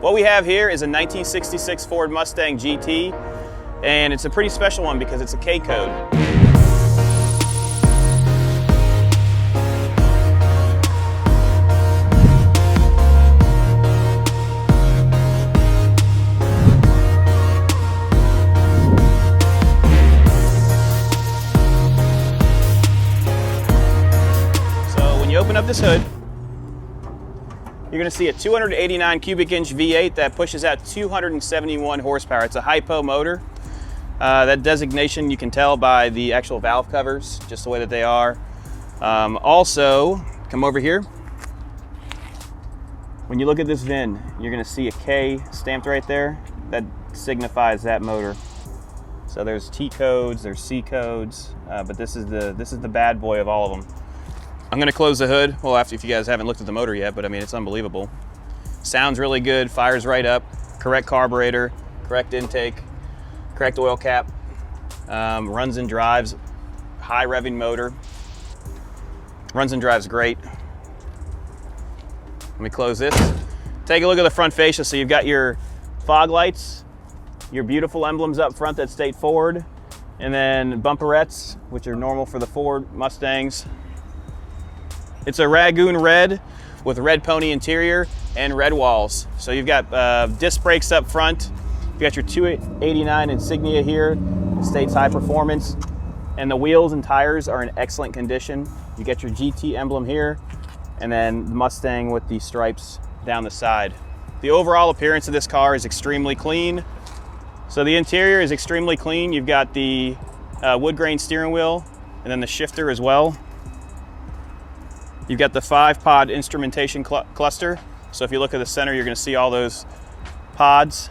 What we have here is a 1966 Ford Mustang GT, and it's a pretty special one because it's a K code. Open up this hood, you're going to see a 289 cubic inch V8 that pushes out 271 horsepower. It's a HiPo motor. That designation you can tell by the actual valve covers, just the way that they are. Also, come over here. When you look at this VIN, you're going to see a K stamped right there. That signifies that motor. So there's T codes, there's C codes, but this is the bad boy of all of them. I'm gonna close the hood. Well, if you guys haven't looked at the motor yet, but I mean, it's unbelievable. Sounds really good, fires right up, correct carburetor, correct intake, correct oil cap, runs and drives, high revving motor. Runs and drives great. Let me close this. Take a look at the front fascia. So you've got your fog lights, your beautiful emblems up front that state Ford, and then bumperettes, which are normal for the Ford Mustangs. It's a Rangoon Red with red pony interior and red walls. So you've got disc brakes up front. You've got your 289 insignia here. It states high performance. And the wheels and tires are in excellent condition. You get your GT emblem here, and then the Mustang with the stripes down the side. The overall appearance of this car is extremely clean. So the interior is extremely clean. You've got the wood grain steering wheel and then the shifter as well. You've got the 5-pod instrumentation cluster. So if you look at the center, you're going to see all those pods.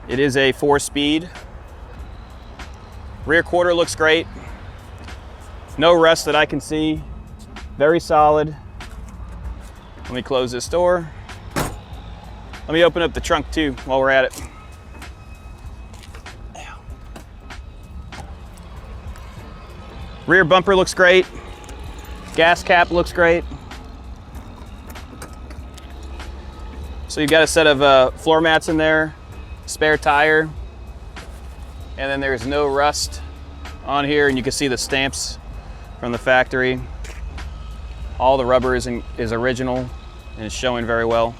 It is a 4-speed. Rear quarter looks great. No rust that I can see. Very solid. Let me close this door. Let me open up the trunk too while we're at it. Rear bumper looks great. Gas cap looks great. So you've got a set of floor mats in there, spare tire, and then there's no rust on here, and you can see the stamps from the factory. All the rubber is original and is showing very well.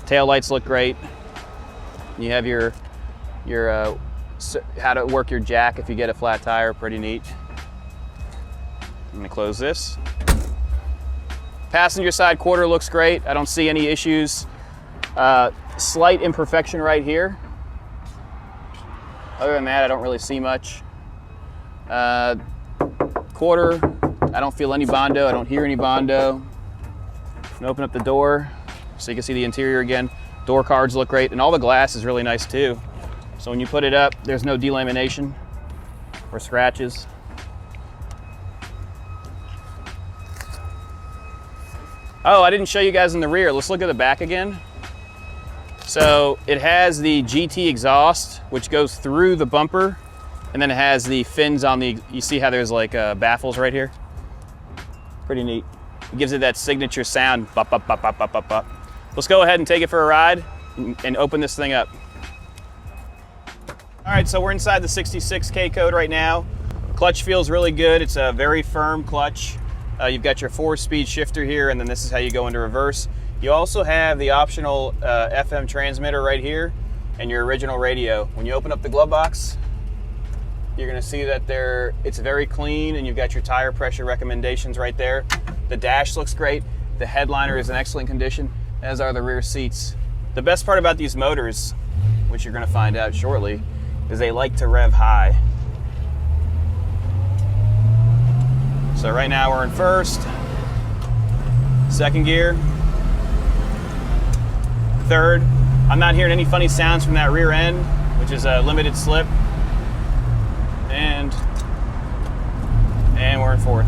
Taillights look great. You have your how to work your jack if you get a flat tire, pretty neat. I'm gonna close this. Passenger side quarter looks great. I don't see any issues. Slight imperfection right here. Other than that, I don't really see much. Quarter, I don't feel any Bondo. I don't hear any Bondo. I'm gonna open up the door so you can see the interior again. Door cards look great, and all the glass is really nice too. So when you put it up, there's no delamination or scratches. Oh, I didn't show you guys in the rear. Let's look at the back again. So it has the GT exhaust, which goes through the bumper, and then it has the fins on the, you see how there's like baffles right here? Pretty neat. It gives it that signature sound, bop, bop, bop, bop, bop, bop, bop. Let's go ahead and take it for a ride and open this thing up. All right, so we're inside the 66 K code right now. Clutch feels really good. It's a very firm clutch. You've got your 4-speed shifter here, and then this is how you go into reverse. You also have the optional FM transmitter right here and your original radio. When you open up the glove box, you're gonna see that it's very clean, and you've got your tire pressure recommendations right there. The dash looks great. The headliner is in excellent condition, as are the rear seats. The best part about these motors, which you're gonna find out shortly, is they like to rev high. So right now we're in first, second gear, third. I'm not hearing any funny sounds from that rear end, which is a limited slip. And we're in fourth.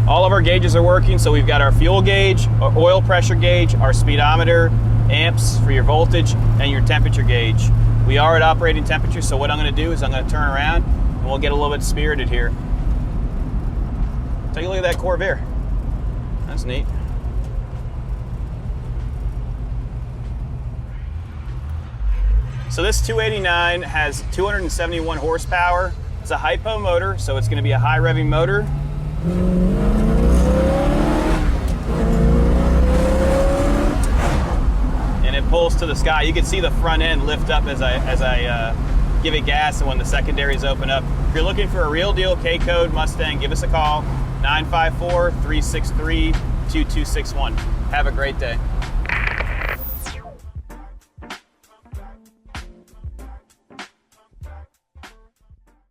All of our gauges are working, so we've got our fuel gauge, our oil pressure gauge, our speedometer, amps for your voltage, and your temperature gauge. We are at operating temperature, so what I'm gonna do is I'm gonna turn around and we'll get a little bit spirited here. Take a look at that Corvair. That's neat. So this 289 has 271 horsepower. It's a HiPo motor, so it's going to be a high revving motor. And it pulls to the sky. You can see the front end lift up as I give it gas, and when the secondaries open up. If you're looking for a real deal K-Code Mustang, give us a call, 954-363-2261. Have a great day.